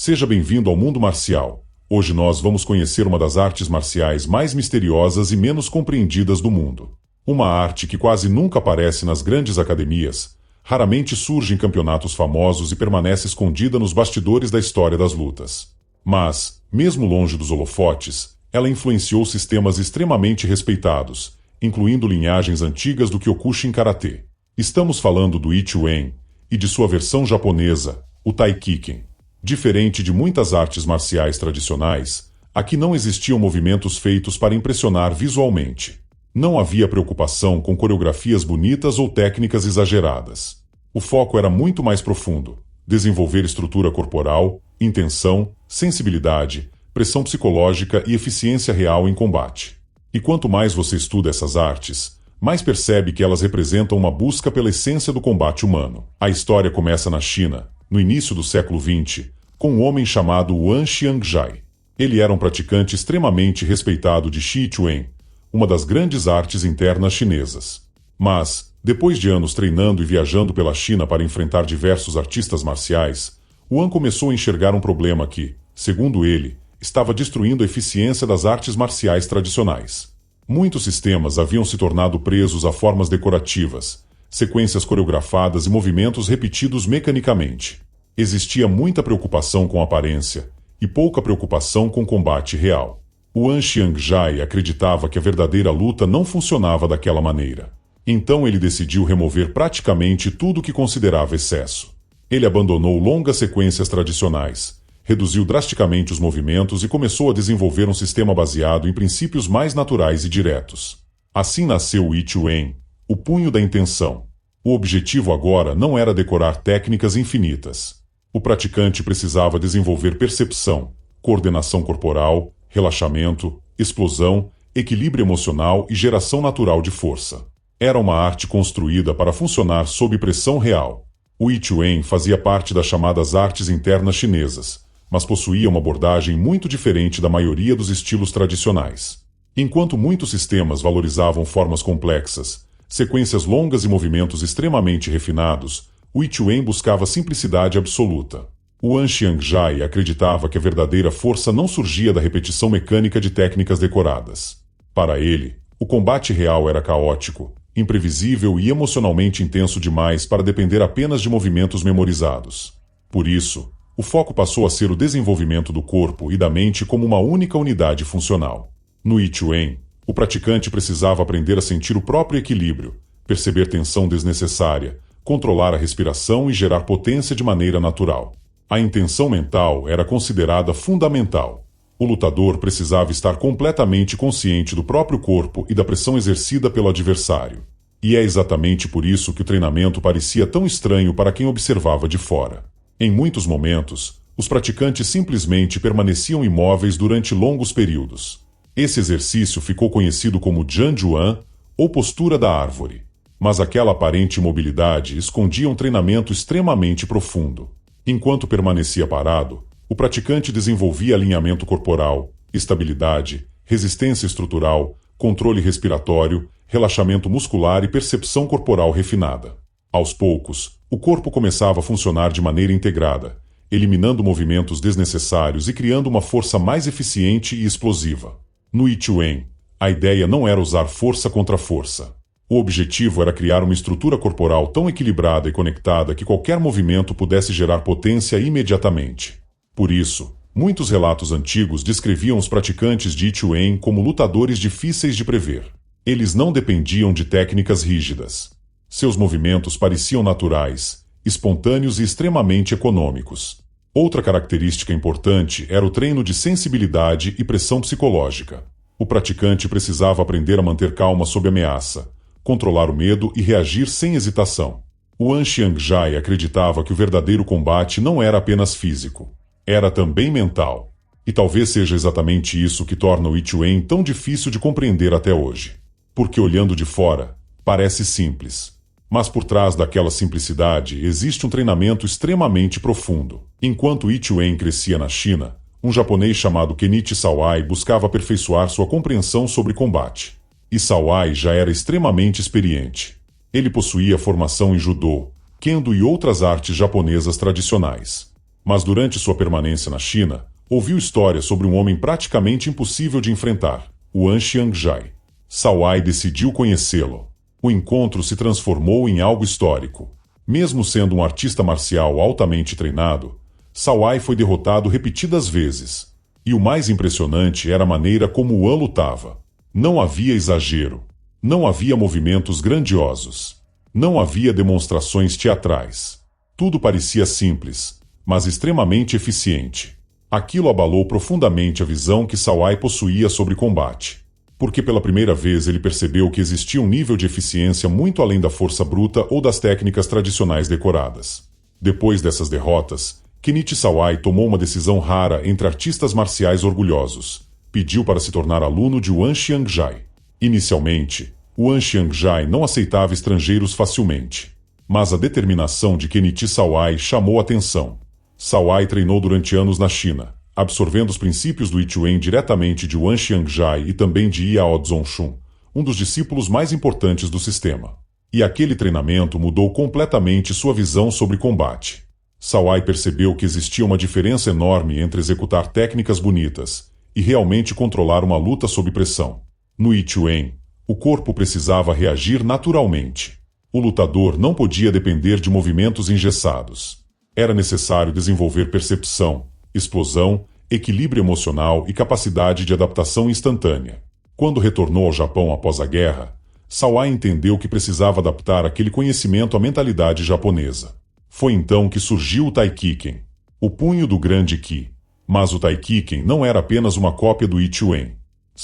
Seja bem-vindo ao mundo marcial. Hoje nós vamos conhecer uma das artes marciais mais misteriosas e menos compreendidas do mundo. Uma arte que quase nunca aparece nas grandes academias, raramente surge em campeonatos famosos e permanece escondida nos bastidores da história das lutas. Mas, mesmo longe dos holofotes, ela influenciou sistemas extremamente respeitados, incluindo linhagens antigas do Kyokushin Karatê. Estamos falando do Ichi-Uem e de sua versão japonesa, o Tai-Kiken. Diferente de muitas artes marciais tradicionais, aqui não existiam movimentos feitos para impressionar visualmente. Não havia preocupação com coreografias bonitas ou técnicas exageradas. O foco era muito mais profundo: desenvolver estrutura corporal, intenção, sensibilidade, pressão psicológica e eficiência real em combate. E quanto mais você estuda essas artes, mais percebe que elas representam uma busca pela essência do combate humano. A história começa na China, no início do século XX, com um homem chamado Wan Xiangjai. Ele era um praticante extremamente respeitado de Shi-Chuan, uma das grandes artes internas chinesas. Mas, depois de anos treinando e viajando pela China para enfrentar diversos artistas marciais, Wan começou a enxergar um problema que, segundo ele, estava destruindo a eficiência das artes marciais tradicionais. Muitos sistemas haviam se tornado presos a formas decorativas, sequências coreografadas e movimentos repetidos mecanicamente. Existia muita preocupação com a aparência e pouca preocupação com o combate real. Wan Xiangjai acreditava que a verdadeira luta não funcionava daquela maneira. Então ele decidiu remover praticamente tudo o que considerava excesso. Ele abandonou longas sequências tradicionais, reduziu drasticamente os movimentos e começou a desenvolver um sistema baseado em princípios mais naturais e diretos. Assim nasceu o Ichi-Uem, o punho da intenção. O objetivo agora não era decorar técnicas infinitas. O praticante precisava desenvolver percepção, coordenação corporal, relaxamento, explosão, equilíbrio emocional e geração natural de força. Era uma arte construída para funcionar sob pressão real. O Ichi-Uem fazia parte das chamadas artes internas chinesas, mas possuía uma abordagem muito diferente da maioria dos estilos tradicionais. Enquanto muitos sistemas valorizavam formas complexas, sequências longas e movimentos extremamente refinados, o Ichi-Uem buscava simplicidade absoluta. O Wan Xiangjai acreditava que a verdadeira força não surgia da repetição mecânica de técnicas decoradas. Para ele, o combate real era caótico, imprevisível e emocionalmente intenso demais para depender apenas de movimentos memorizados. Por isso, o foco passou a ser o desenvolvimento do corpo e da mente como uma única unidade funcional. No Ichi-Uem, o praticante precisava aprender a sentir o próprio equilíbrio, perceber tensão desnecessária, controlar a respiração e gerar potência de maneira natural. A intenção mental era considerada fundamental. O lutador precisava estar completamente consciente do próprio corpo e da pressão exercida pelo adversário. E é exatamente por isso que o treinamento parecia tão estranho para quem observava de fora. Em muitos momentos, os praticantes simplesmente permaneciam imóveis durante longos períodos. Esse exercício ficou conhecido como Jianjuan, ou postura da árvore. Mas aquela aparente imobilidade escondia um treinamento extremamente profundo. Enquanto permanecia parado, o praticante desenvolvia alinhamento corporal, estabilidade, resistência estrutural, controle respiratório, relaxamento muscular e percepção corporal refinada. Aos poucos, o corpo começava a funcionar de maneira integrada, eliminando movimentos desnecessários e criando uma força mais eficiente e explosiva. No Ichi-Uem, a ideia não era usar força contra força. O objetivo era criar uma estrutura corporal tão equilibrada e conectada que qualquer movimento pudesse gerar potência imediatamente. Por isso, muitos relatos antigos descreviam os praticantes de Ichi-Uem como lutadores difíceis de prever. Eles não dependiam de técnicas rígidas. Seus movimentos pareciam naturais, espontâneos e extremamente econômicos. Outra característica importante era o treino de sensibilidade e pressão psicológica. O praticante precisava aprender a manter calma sob ameaça, controlar o medo e reagir sem hesitação. O Wan Xiangjai acreditava que o verdadeiro combate não era apenas físico, era também mental. E talvez seja exatamente isso que torna o Ichi-Uem tão difícil de compreender até hoje. Porque olhando de fora, parece simples. Mas por trás daquela simplicidade existe um treinamento extremamente profundo. Enquanto o Ichi-Uem crescia na China, um japonês chamado Kenichi Sawai buscava aperfeiçoar sua compreensão sobre combate. E Sawai já era extremamente experiente. Ele possuía formação em judô, kendo e outras artes japonesas tradicionais. Mas durante sua permanência na China, ouviu histórias sobre um homem praticamente impossível de enfrentar, o An Xiangjai. Cao Ai decidiu conhecê-lo. O encontro se transformou em algo histórico. Mesmo sendo um artista marcial altamente treinado, Cao Ai foi derrotado repetidas vezes. E o mais impressionante era a maneira como o An lutava. Não havia exagero. Não havia movimentos grandiosos. Não havia demonstrações teatrais. Tudo parecia simples, mas extremamente eficiente. Aquilo abalou profundamente a visão que Cao Ai possuía sobre combate. Porque pela primeira vez ele percebeu que existia um nível de eficiência muito além da força bruta ou das técnicas tradicionais decoradas. Depois dessas derrotas, Kenichi Cao Ai tomou uma decisão rara entre artistas marciais orgulhosos. Pediu para se tornar aluno de An Xiangjai. Inicialmente, o An Xiangjai não aceitava estrangeiros facilmente. Mas a determinação de Kenichi Cao Ai chamou atenção. Cao Ai treinou durante anos na China, absorvendo os princípios do I Chuen diretamente de An Xiangjai e também de Yao Zongxun, um dos discípulos mais importantes do sistema. E aquele treinamento mudou completamente sua visão sobre combate. Cao Ai percebeu que existia uma diferença enorme entre executar técnicas bonitas e realmente controlar uma luta sob pressão. No I Chuen, o corpo precisava reagir naturalmente. O lutador não podia depender de movimentos engessados. Era necessário desenvolver percepção, explosão, equilíbrio emocional e capacidade de adaptação instantânea. Quando retornou ao Japão após a guerra, Cao Ai entendeu que precisava adaptar aquele conhecimento à mentalidade japonesa. Foi então que surgiu o Taikiken, o punho do grande Qi. Mas o Taikiken não era apenas uma cópia do I Chuen.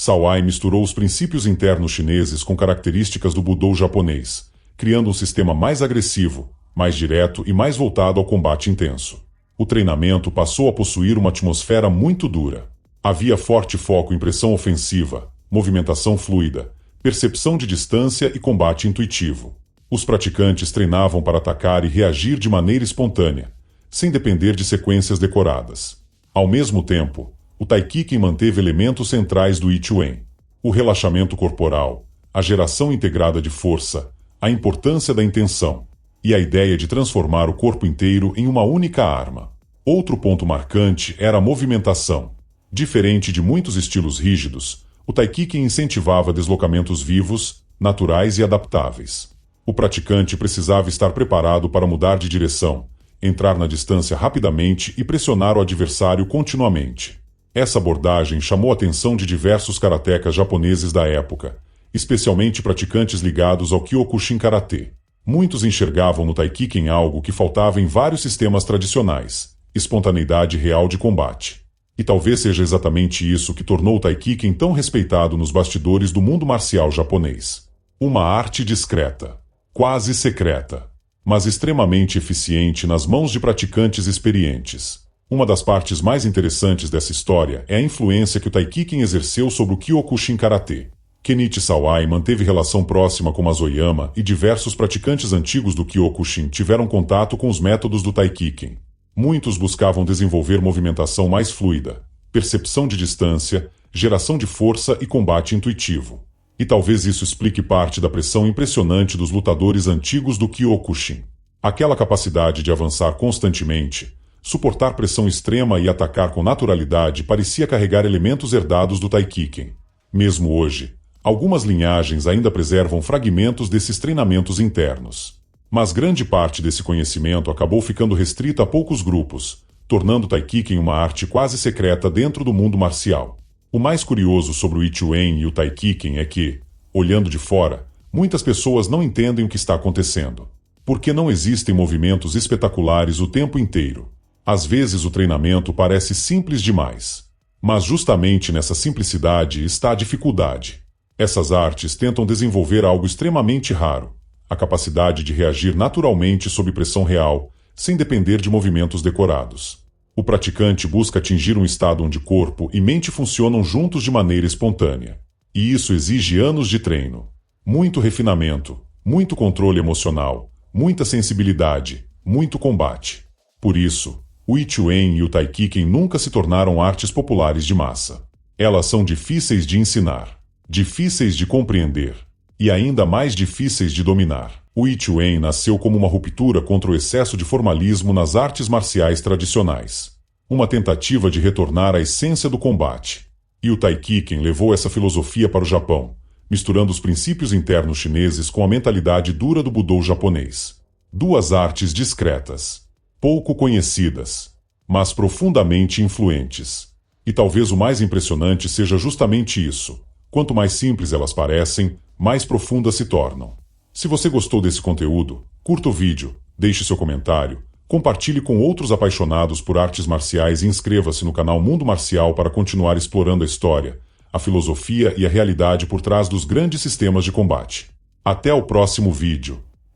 Cao Ai misturou os princípios internos chineses com características do Budô japonês, criando um sistema mais agressivo, mais direto e mais voltado ao combate intenso. O treinamento passou a possuir uma atmosfera muito dura. Havia forte foco em pressão ofensiva, movimentação fluida, percepção de distância e combate intuitivo. Os praticantes treinavam para atacar e reagir de maneira espontânea, sem depender de sequências decoradas. Ao mesmo tempo, o Taikiken manteve elementos centrais do I Chuen: o relaxamento corporal, a geração integrada de força, a importância da intenção e a ideia de transformar o corpo inteiro em uma única arma. Outro ponto marcante era a movimentação. Diferente de muitos estilos rígidos, o Taikiken incentivava deslocamentos vivos, naturais e adaptáveis. O praticante precisava estar preparado para mudar de direção, entrar na distância rapidamente e pressionar o adversário continuamente. Essa abordagem chamou a atenção de diversos karatecas japoneses da época, especialmente praticantes ligados ao Kyokushin Karate. Muitos enxergavam no Taikiken algo que faltava em vários sistemas tradicionais: espontaneidade real de combate. E talvez seja exatamente isso que tornou o Taikiken tão respeitado nos bastidores do mundo marcial japonês. Uma arte discreta, quase secreta, mas extremamente eficiente nas mãos de praticantes experientes. Uma das partes mais interessantes dessa história é a influência que o Taikiken exerceu sobre o Kyokushin Karate. Kenichi Cao Ai manteve relação próxima com Masoyama e diversos praticantes antigos do Kyokushin tiveram contato com os métodos do Taikiken. Muitos buscavam desenvolver movimentação mais fluida, percepção de distância, geração de força e combate intuitivo. E talvez isso explique parte da pressão impressionante dos lutadores antigos do Kyokushin. Aquela capacidade de avançar constantemente, suportar pressão extrema e atacar com naturalidade parecia carregar elementos herdados do Taikiken. Mesmo hoje, algumas linhagens ainda preservam fragmentos desses treinamentos internos. Mas grande parte desse conhecimento acabou ficando restrita a poucos grupos, tornando o Taikiken uma arte quase secreta dentro do mundo marcial. O mais curioso sobre o I Chuen e o Taikiken é que, olhando de fora, muitas pessoas não entendem o que está acontecendo. Porque não existem movimentos espetaculares o tempo inteiro. Às vezes o treinamento parece simples demais. Mas justamente nessa simplicidade está a dificuldade. Essas artes tentam desenvolver algo extremamente raro: a capacidade de reagir naturalmente sob pressão real, sem depender de movimentos decorados. O praticante busca atingir um estado onde corpo e mente funcionam juntos de maneira espontânea. E isso exige anos de treino, muito refinamento, muito controle emocional, muita sensibilidade, muito combate. Por isso, o I Chuen e o Taikiken nunca se tornaram artes populares de massa. Elas são difíceis de ensinar, difíceis de compreender, e ainda mais difíceis de dominar. O Yi Chuan nasceu como uma ruptura contra o excesso de formalismo nas artes marciais tradicionais. Uma tentativa de retornar à essência do combate. E o Taikiken levou essa filosofia para o Japão, misturando os princípios internos chineses com a mentalidade dura do Budô japonês. Duas artes discretas, pouco conhecidas, mas profundamente influentes. E talvez o mais impressionante seja justamente isso. Quanto mais simples elas parecem, mais profundas se tornam. Se você gostou desse conteúdo, curta o vídeo, deixe seu comentário, compartilhe com outros apaixonados por artes marciais e inscreva-se no canal Mundo Marcial para continuar explorando a história, a filosofia e a realidade por trás dos grandes sistemas de combate. Até o próximo vídeo.